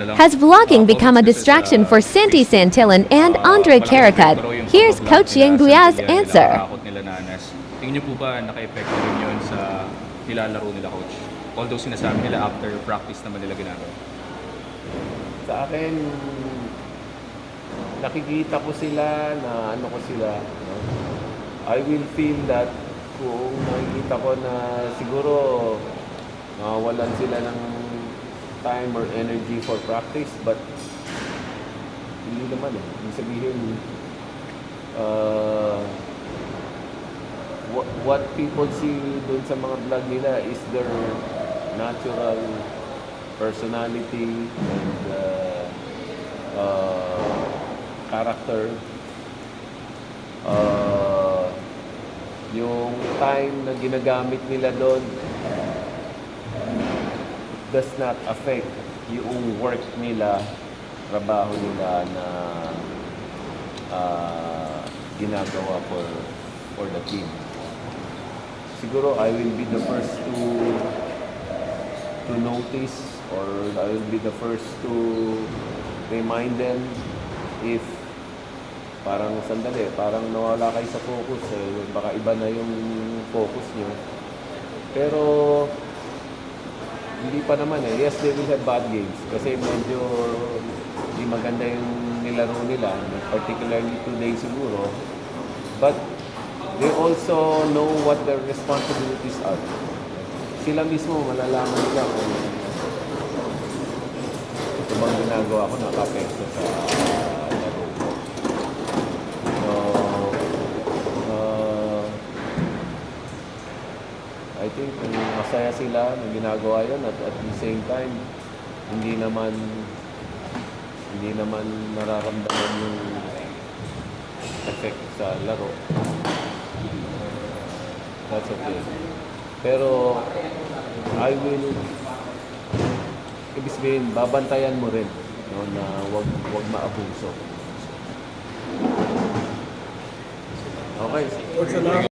Has vlogging become a distraction for Santi Santillan and Andre Caracat? Here's Coach Yang Guyas' answer. Nila Nanas. Tingin niyo po ba naka-epekto rin yun sa nilalaro nila, Coach? Although sinasabi nila after practice naman nila ginagawa. Sa akin, nakikita ko sila na ano ko sila. No? I will feel that kung nakikita ko na siguro walan sila ng time or energy for practice, but hindi naman eh. Ibig sabihin, what people see dun sa mga vlog nila is their natural personality and character. Yung time na ginagamit nila doon does not affect yung work nila, trabaho nila na ginagawa for the team. Siguro I will be the first to notice, or I will be the first to remind them if parang sandali, parang nawala kayo sa focus, baka iba na yung focus nyo. Pero hindi pa naman eh. Yes, they will have bad games kasi medyo di maganda yung nilaro nila, particularly today siguro. But they also know what their responsibilities are. Sila mismo malalaman nila kung ito bang ginagawa ko nakapekto sa laro ko. So, I think masaya sila na ginagawa yun at the same time hindi naman nararamdaman yung effect sa laro. That's okay. Pero I will ibig sabihin, babantayan mo rin no, na wag maabuso. Okay.